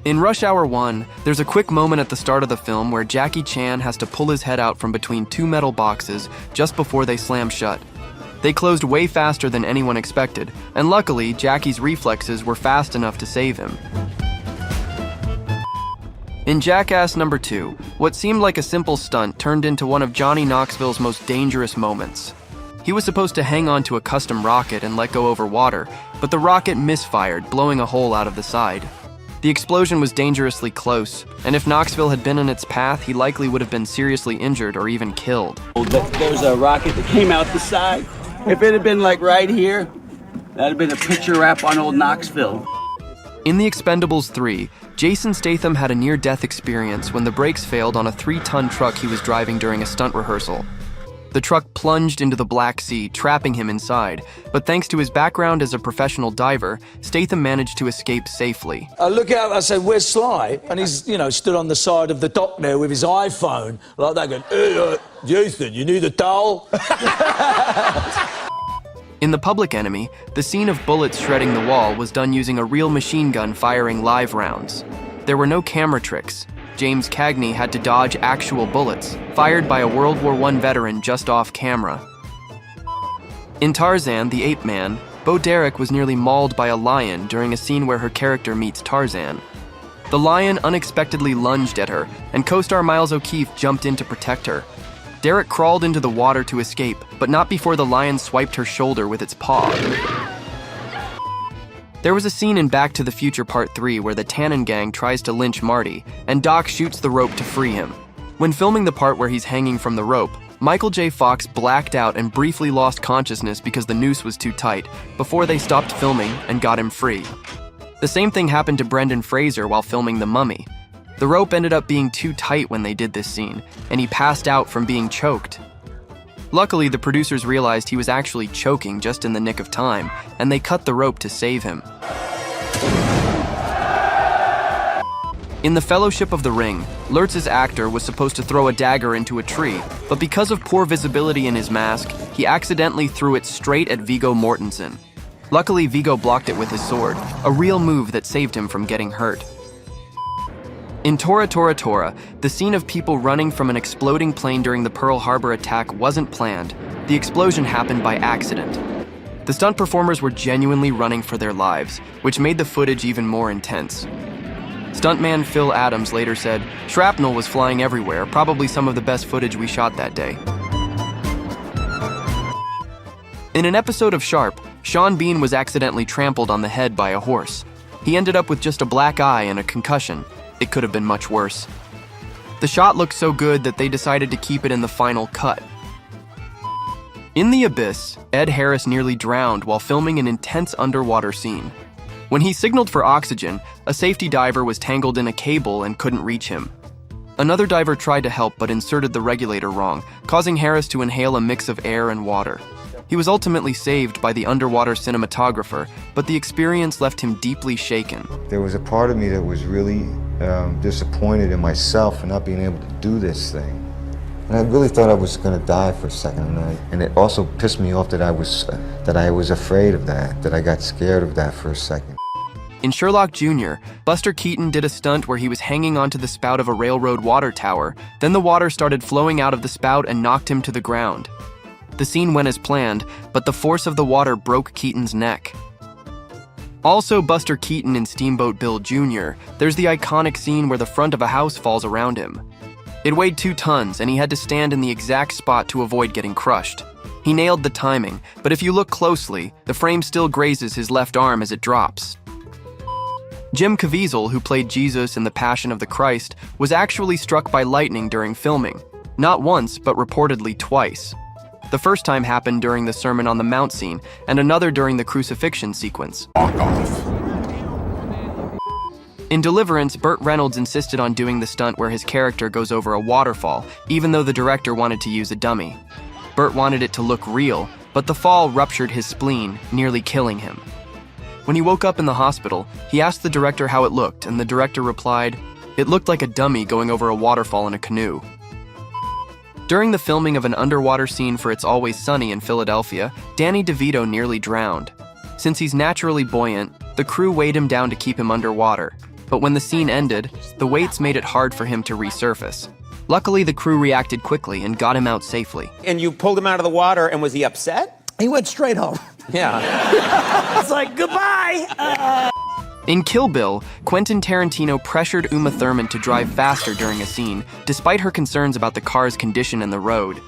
In Rush Hour 1, there's a quick moment at the start of the film where Jackie Chan has to pull his head out from between two metal boxes just before they slam shut. They closed way faster than anyone expected, and luckily, Jackie's reflexes were fast enough to save him. In Jackass Number 2, what seemed like a simple stunt turned into one of Johnny Knoxville's most dangerous moments. He was supposed to hang on to a custom rocket and let go over water, but the rocket misfired, blowing a hole out of the side. The explosion was dangerously close, and if Knoxville had been in its path, he likely would have been seriously injured or even killed. There's a rocket that came out the side. If it had been like right here, that'd have been a picture wrap on old Knoxville. In The Expendables 3, Jason Statham had a near-death experience when the brakes failed on a 3-ton truck he was driving during a stunt rehearsal. The truck plunged into the Black Sea, trapping him inside, but thanks to his background as a professional diver, Statham managed to escape safely. I look out, I said, "Where's Sly?" And he's, stood on the side of the dock there with his iPhone, like that, going, "Hey, Jason, you need a towel?" In The Public Enemy, the scene of bullets shredding the wall was done using a real machine gun firing live rounds. There were no camera tricks. James Cagney had to dodge actual bullets, fired by a World War I veteran just off camera. In Tarzan, the Ape Man, Bo Derek was nearly mauled by a lion during a scene where her character meets Tarzan. The lion unexpectedly lunged at her, and co-star Miles O'Keefe jumped in to protect her. Derek crawled into the water to escape, but not before the lion swiped her shoulder with its paw. There was a scene in Back to the Future Part 3 where the Tannen gang tries to lynch Marty, and Doc shoots the rope to free him. When filming the part where he's hanging from the rope, Michael J. Fox blacked out and briefly lost consciousness because the noose was too tight, before they stopped filming and got him free. The same thing happened to Brendan Fraser while filming The Mummy. The rope ended up being too tight when they did this scene, and he passed out from being choked. Luckily, the producers realized he was actually choking just in the nick of time, and they cut the rope to save him. In The Fellowship of the Ring, Lurtz's actor was supposed to throw a dagger into a tree, but because of poor visibility in his mask, he accidentally threw it straight at Viggo Mortensen. Luckily, Viggo blocked it with his sword, a real move that saved him from getting hurt. In Tora Tora Tora, the scene of people running from an exploding plane during the Pearl Harbor attack wasn't planned. The explosion happened by accident. The stunt performers were genuinely running for their lives, which made the footage even more intense. Stuntman Phil Adams later said, "Shrapnel was flying everywhere, probably some of the best footage we shot that day." In an episode of Sharp, Sean Bean was accidentally trampled on the head by a horse. He ended up with just a black eye and a concussion. It could have been much worse. The shot looked so good that they decided to keep it in the final cut. In The Abyss, Ed Harris nearly drowned while filming an intense underwater scene. When he signaled for oxygen, a safety diver was tangled in a cable and couldn't reach him. Another diver tried to help but inserted the regulator wrong, causing Harris to inhale a mix of air and water. He was ultimately saved by the underwater cinematographer, but the experience left him deeply shaken. There was a part of me that was really disappointed in myself for not being able to do this thing. And I really thought I was going to die for a second, and it also pissed me off that I was afraid of that I got scared of that for a second. In Sherlock Jr., Buster Keaton did a stunt where he was hanging onto the spout of a railroad water tower, then the water started flowing out of the spout and knocked him to the ground. The scene went as planned, but the force of the water broke Keaton's neck. Also Buster Keaton in Steamboat Bill Jr., there's the iconic scene where the front of a house falls around him. It weighed 2 tons, and he had to stand in the exact spot to avoid getting crushed. He nailed the timing, but if you look closely, the frame still grazes his left arm as it drops. Jim Caviezel, who played Jesus in The Passion of the Christ, was actually struck by lightning during filming. Not once, but reportedly twice. The first time happened during the Sermon on the Mount scene, and another during the crucifixion sequence. Fuck off. In Deliverance, Burt Reynolds insisted on doing the stunt where his character goes over a waterfall, even though the director wanted to use a dummy. Burt wanted it to look real, but the fall ruptured his spleen, nearly killing him. When he woke up in the hospital, he asked the director how it looked, and the director replied, "It looked like a dummy going over a waterfall in a canoe." During the filming of an underwater scene for It's Always Sunny in Philadelphia, Danny DeVito nearly drowned. Since he's naturally buoyant, the crew weighed him down to keep him underwater. but when the scene ended, the weights made it hard for him to resurface. Luckily, the crew reacted quickly and got him out safely. And you pulled him out of the water, and was he upset? He went straight home. Yeah. It's like, goodbye. In Kill Bill, Quentin Tarantino pressured Uma Thurman to drive faster during a scene, despite her concerns about the car's condition and the road.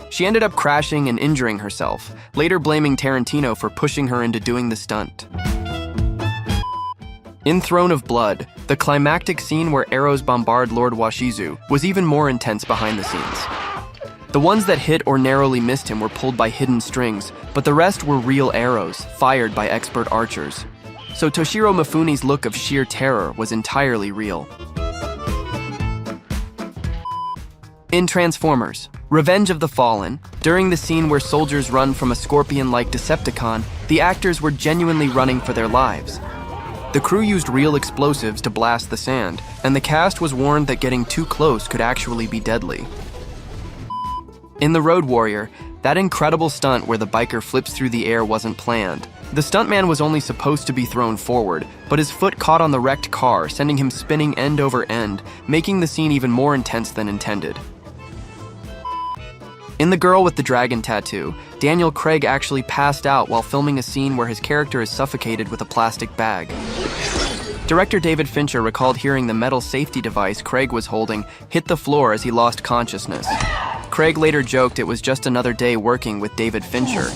She ended up crashing and injuring herself, later blaming Tarantino for pushing her into doing the stunt. In Throne of Blood, the climactic scene where arrows bombard Lord Washizu was even more intense behind the scenes. The ones that hit or narrowly missed him were pulled by hidden strings, but the rest were real arrows, fired by expert archers. So Toshiro Mifune's look of sheer terror was entirely real. In Transformers, Revenge of the Fallen, during the scene where soldiers run from a scorpion-like Decepticon, the actors were genuinely running for their lives. The crew used real explosives to blast the sand, and the cast was warned that getting too close could actually be deadly. In The Road Warrior, that incredible stunt where the biker flips through the air wasn't planned. The stuntman was only supposed to be thrown forward, but his foot caught on the wrecked car, sending him spinning end over end, making the scene even more intense than intended. In The Girl with the Dragon Tattoo, Daniel Craig actually passed out while filming a scene where his character is suffocated with a plastic bag. Director David Fincher recalled hearing the metal safety device Craig was holding hit the floor as he lost consciousness. Craig later joked it was just another day working with David Fincher.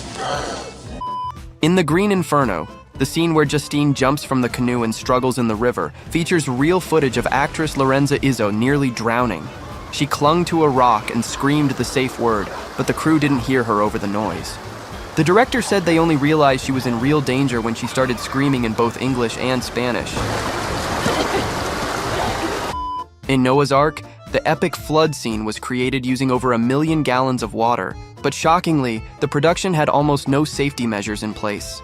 In The Green Inferno, the scene where Justine jumps from the canoe and struggles in the river features real footage of actress Lorenza Izzo nearly drowning. She clung to a rock and screamed the safe word, but the crew didn't hear her over the noise. The director said they only realized she was in real danger when she started screaming in both English and Spanish. In Noah's Ark, the epic flood scene was created using over 1 million gallons of water, but shockingly, the production had almost no safety measures in place.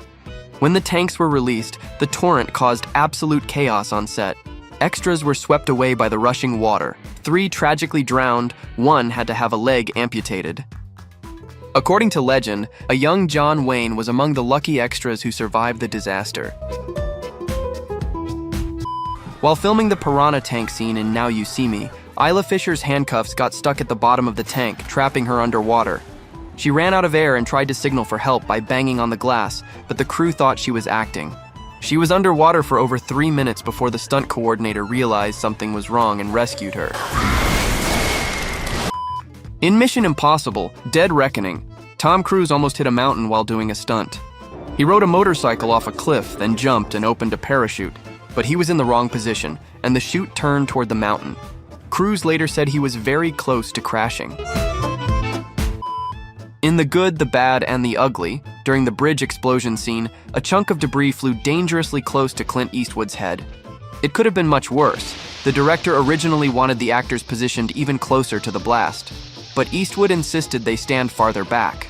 When the tanks were released, the torrent caused absolute chaos on set. Extras were swept away by the rushing water. 3 tragically drowned, 1 had to have a leg amputated. According to legend, a young John Wayne was among the lucky extras who survived the disaster. While filming the piranha tank scene in Now You See Me, Isla Fisher's handcuffs got stuck at the bottom of the tank, trapping her underwater. She ran out of air and tried to signal for help by banging on the glass, but the crew thought she was acting. She was underwater for over 3 minutes before the stunt coordinator realized something was wrong and rescued her. In Mission Impossible: Dead Reckoning, Tom Cruise almost hit a mountain while doing a stunt. He rode a motorcycle off a cliff, then jumped and opened a parachute, but he was in the wrong position, and the chute turned toward the mountain. Cruise later said he was very close to crashing. In The Good, the Bad, and the Ugly, during the bridge explosion scene, a chunk of debris flew dangerously close to Clint Eastwood's head. It could have been much worse. The director originally wanted the actors positioned even closer to the blast, but Eastwood insisted they stand farther back.